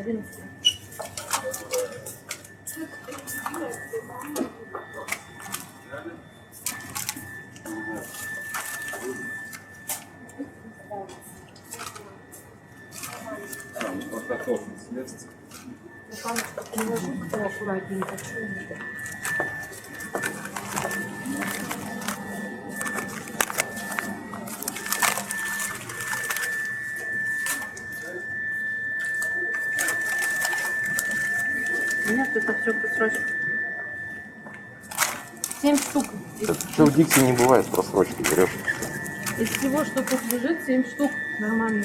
11. Аккуратненько. Нет, это все просрочка. 7 штук. Что в Дикси не бывает с просрочкой, берешь? Из всего, что тут лежит, 7 штук. Нормально.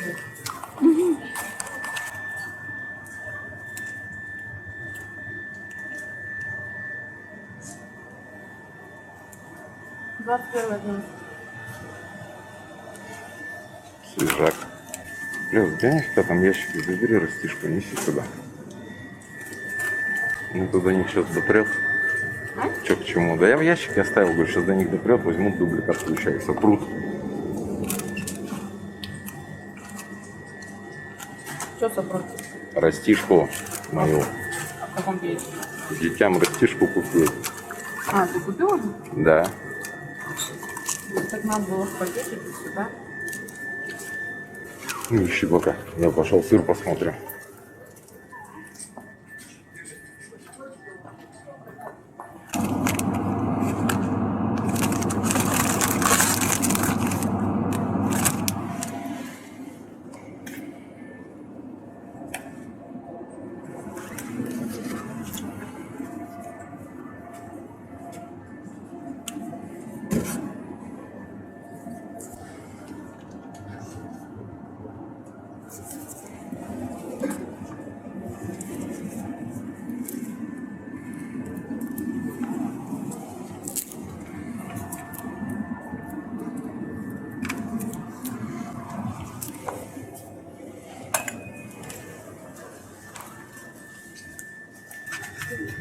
21. Свежак. Лёв, глянь, что там ящики, забери растишку, неси сюда. Ну, туда них сейчас допрет. А? Че к чему? Да я в ящике оставил, говорю, сейчас до них допрет, возьмут дубликат, включай, сопрут. Что сопротив? Растишку мою. В каком перечне? Детям растишку купил. А, ты купил уже? Да. Так надо было в пакетике сюда. Ну, ищи пока. Я пошел сыр посмотрим.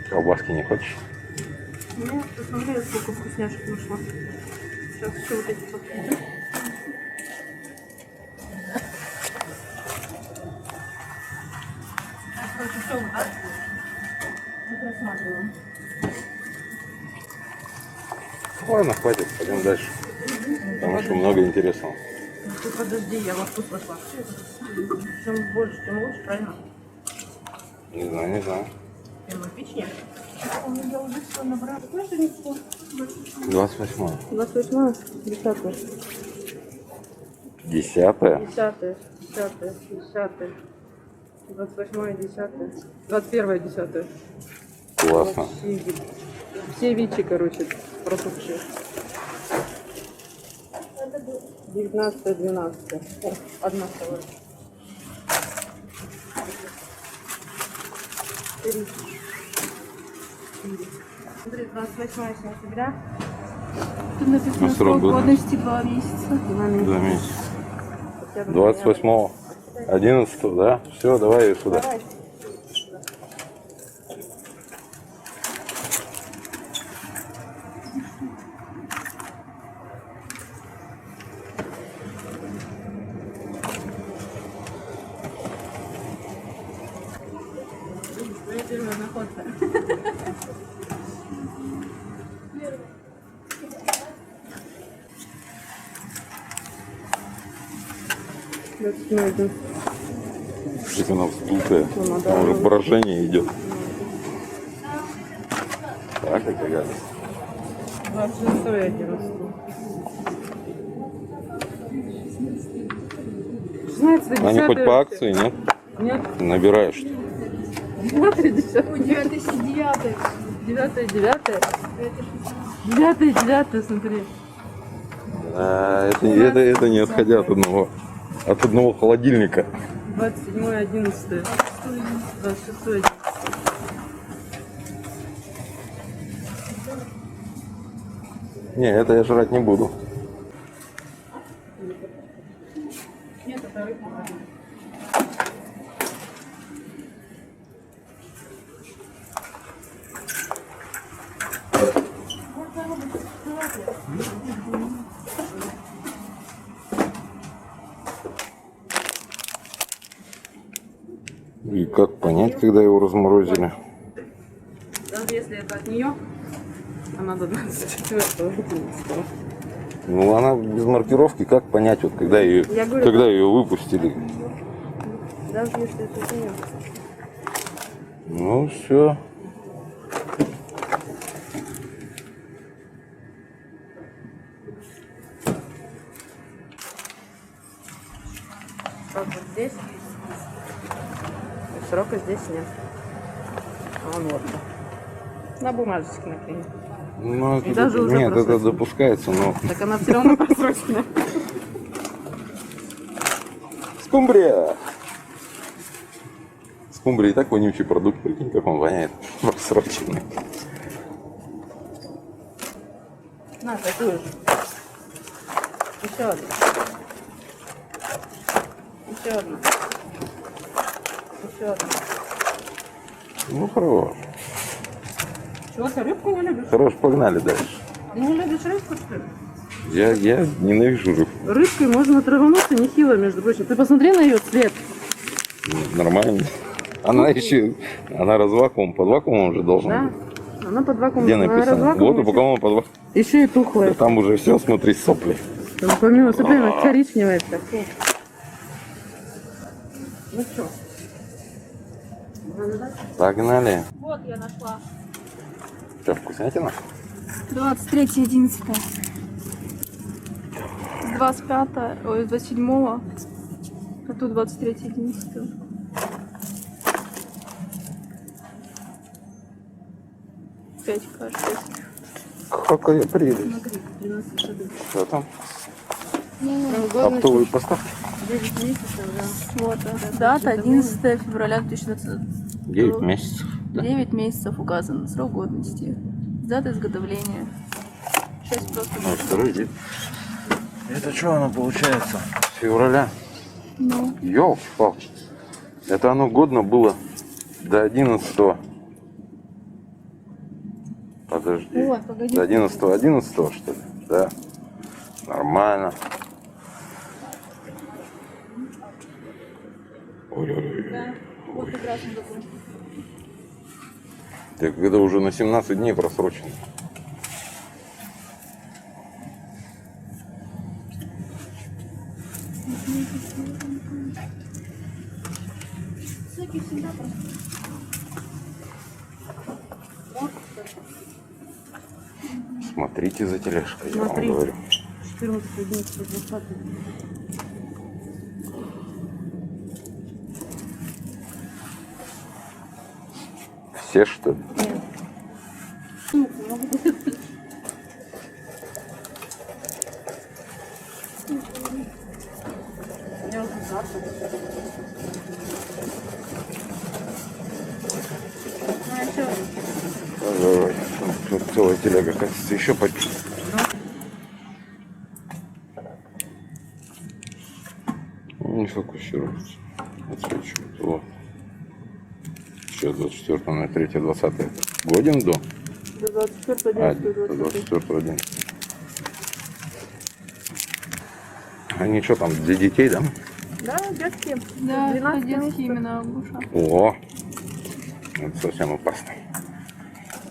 Колбаски не хочешь? Нет, посмотри, сколько вкусняшек вышло. Сейчас еще вот эти подходят. Короче, все вот так. Вот рассматриваем. Ладно, хватит, пойдем дальше. Потому что много интересного. Ты подожди, я во вкус вошла. Чем больше, тем лучше, правильно? Не знаю, не знаю. Печенье. Я уже все набрала. Какое же ничего? 28. 28, 10. 10. 10, 10, 10. 28, 10. 21, 10. Классно. Все ВИЧи, короче, протухшие. 19, 12. О, одна вторая. 3. Смотри, 28 сентября. Тут написано срок срок годности. годности 2 месяца. 2 месяца. 2 месяца. 28. 11, да? Все, давай ее сюда. Давай. Твоя первая находка. Жизнь она вздутая. Ну, да. Там уже брожение идет. Так, это гадость. 26 11. 16 Они хоть по акции, нет? Нет. Набираешь. 9 10. 9 9. 9 9. 9 9, смотри. Это не отходя от одного холодильника. 27 11. 26 11. Не, это я жрать не буду. Нет, это рыбка. Икра. как понять, когда его разморозили? Даже если это от нее, она до 24-го. Ну, она без маркировки, как понять, вот когда ее, Я говорю, когда ее выпустили? Даже если это от нее. Ну, все. Срок вот здесь. Срока здесь нет. А он вот. На бумажечке например. Ну, И даже уже нет, это просрочено. допускается, но... Так она все равно просрочена. Скумбрия! Скумбрия и так вонючий продукт, прикинь, как он воняет. Просроченный. На, такую же. Еще одну. Еще одну. Еще одну. Ну, хорош. Чего, ты рыбку не любишь? Хорош, погнали дальше. Ты не любишь рыбку, что ли? Я ненавижу рыбу. Рыбкой можно травануться нехило, между прочим. Ты посмотри на ее цвет. Нормально. Она еще... Она под вакуумом уже должна Да? быть. Она под вакуумом. Где Она написано? развакуумом Вот, у кого под вакуумом. еще и тухлая. Да там уже все, смотри, сопли. Там помимо соплей, она коричневая такая. Ну что? Погнали. Вот я нашла. Что, вкуснятина? 23.11. С 25, ой, с 27, а тут 23.11. Пять, кажется. Какая прелесть. Смотри, 13 шагов. Что там? Годность Оптовые поставки? 9 месяцев, да. Вот, дата 11 февраля 2020. 9 месяцев. Да? 9 месяцев указан. Срок годности. Дата изготовления. 6 просто. Ну, второй день. Это что оно получается? С февраля? Ну, Ёлки-палки. Это оно годно было до 11-го. Подожди. ой, погоди. До 11-11, что ли? Да. Нормально. Ой-ой-ой. Да, вот как раз он такой. Так это уже на 17 дней просрочено. Всякие всегда просто. Смотрите за тележкой, я вам Смотри. говорю. 14, 11, 20. Все, что ли? Нет. Я уже завтра. А еще Ой, тут целая телега, кажется, еще почти. Не фокусируется. Отсвечивает. Вот. Сейчас 24 на 3 20 годен до? До 24, 11, До 20. 24 11. Они что там, для детей, да? Да, детские. да, 12 детские месяцев. имена Агуша. О, это совсем опасно.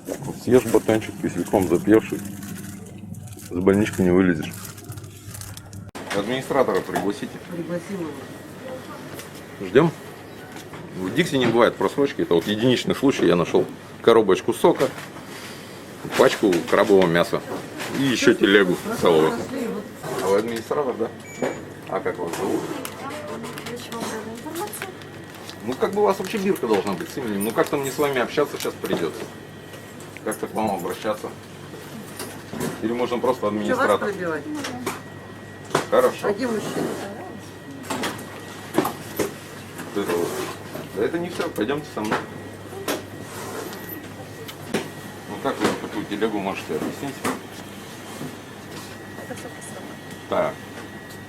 Так вот, съешь батончик кисельком запьешь, и с больнички не вылезешь. Администратора пригласите. Пригласил его. Ждем. В Дикси не бывает просрочки. Это вот единичный случай. Я нашел коробочку сока, пачку крабового мяса и еще телегу целого. А вы администратор, да? А как вас зовут? Ну, как бы у вас вообще бирка должна быть с именем. Ну, как-то мне с вами общаться сейчас придется. Как-то к вам обращаться. Или можно просто Что вас администратор. пробивать? Хорошо. А где мужчина? Вот это вот. Да это не все, пойдемте со мной. Ну как вы такую телегу можете объяснить? Так.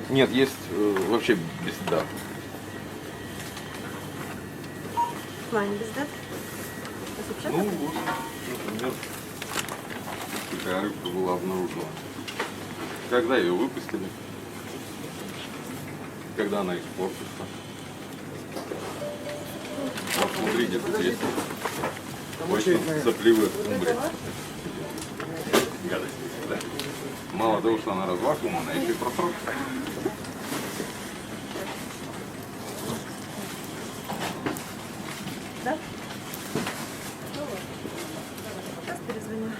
Нет, есть вообще без дат. В плане без дат? Ну вот, например, такая рыбка была обнаружена. Когда ее выпустили? Когда она испортится? Вот Смотрите, тут есть очень сопливые скумбрии. Гадость, да. Мало того, что она развакуумная, еще и просрочена. Да? Сейчас перезвоню.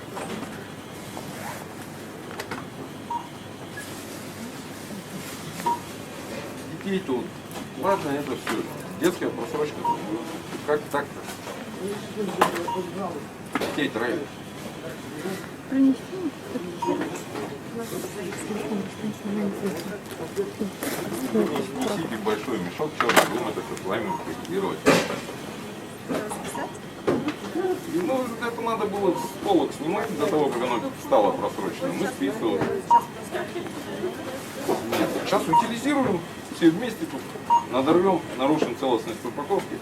Детей тут, ладно, это все. Детская просрочка. Как так-то? Детей травят. Принести? Несите большой мешок черный, будем это все с вами пакетировать. Ну, это надо было с полок снимать до того, как оно стало просроченным. Мы списывали. Нет, сейчас утилизируем все вместе тут. Надорвем, нарушим целостность упаковки.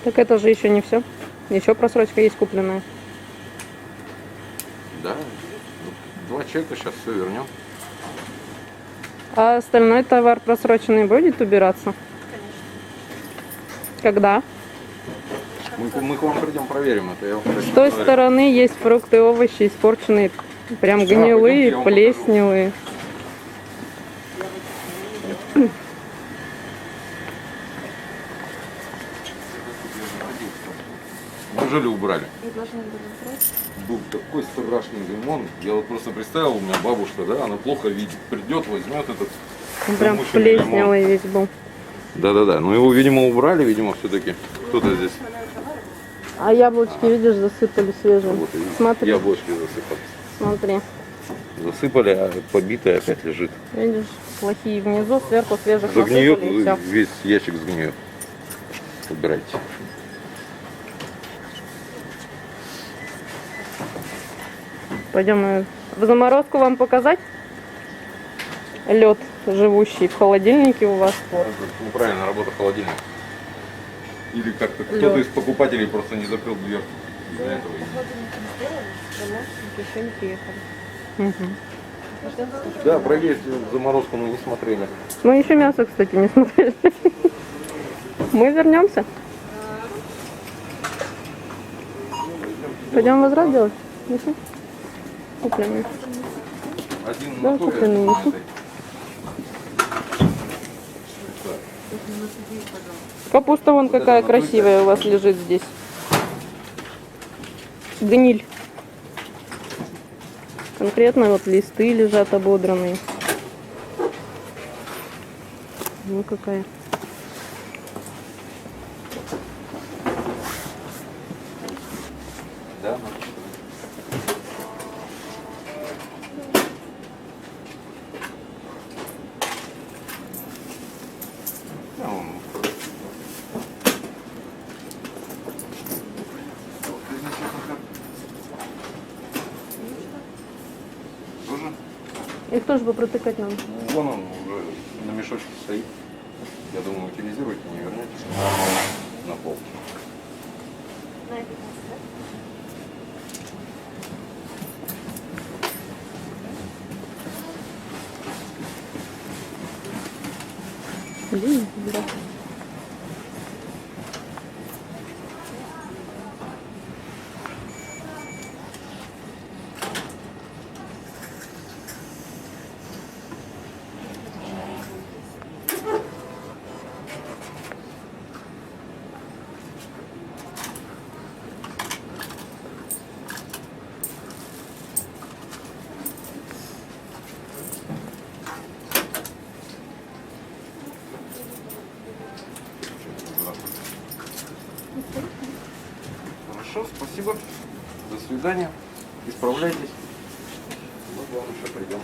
Так это же еще не все. Еще просрочка есть купленная. Да, 2 чека, сейчас все вернем. А остальной товар просроченный будет убираться? Когда? Мы к вам придем, проверим это. Я вам С той стороны есть фрукты, овощи испорченные, прям пойдемте, гнилые, я вам покажу. плесневые. Неужели убрали? Был такой страшный лимон. Я вот просто представил, у меня бабушка, да, она плохо видит. Придет, возьмет этот Он прям замученный лимон. плесневый весь был. Да-да-да, но его, видимо, убрали, видимо, все-таки. Кто-то здесь А яблочки, видишь, засыпали свежие. вот, и Смотри, яблочки засыпали. смотри. Засыпали, а побитый опять лежит. Видишь, плохие внизу, сверху свежих Загниет, насыпали, и всё. весь ящик сгниет. Убирайте. Пойдем в заморозку вам показать. Лед, живущий в холодильнике у вас. Это неправильная работа холодильника. Или как-то Лёд. кто-то из покупателей просто не закрыл дверцу. Из-за этого. Еще не приехали. Да, проверьте заморозку, мы не смотрели. Мы еще мясо, кстати, не смотрели. Мы вернемся. Пойдем возврат делать? Неси. Купленный. Один Да, на той, купленный один на неси. этой. Капуста вон Вот какая это на той красивая у вас лежит здесь. Гниль. Конкретно вот листы лежат ободранные. Ну какая. Да, тоже? Их тоже бы протыкать надо. Вон он уже на мешочке стоит. Я думаю, утилизируйте, не вернете на пол. Лиза. Хорошо, спасибо. До свидания. Исправляйтесь. Мы к вам еще придем.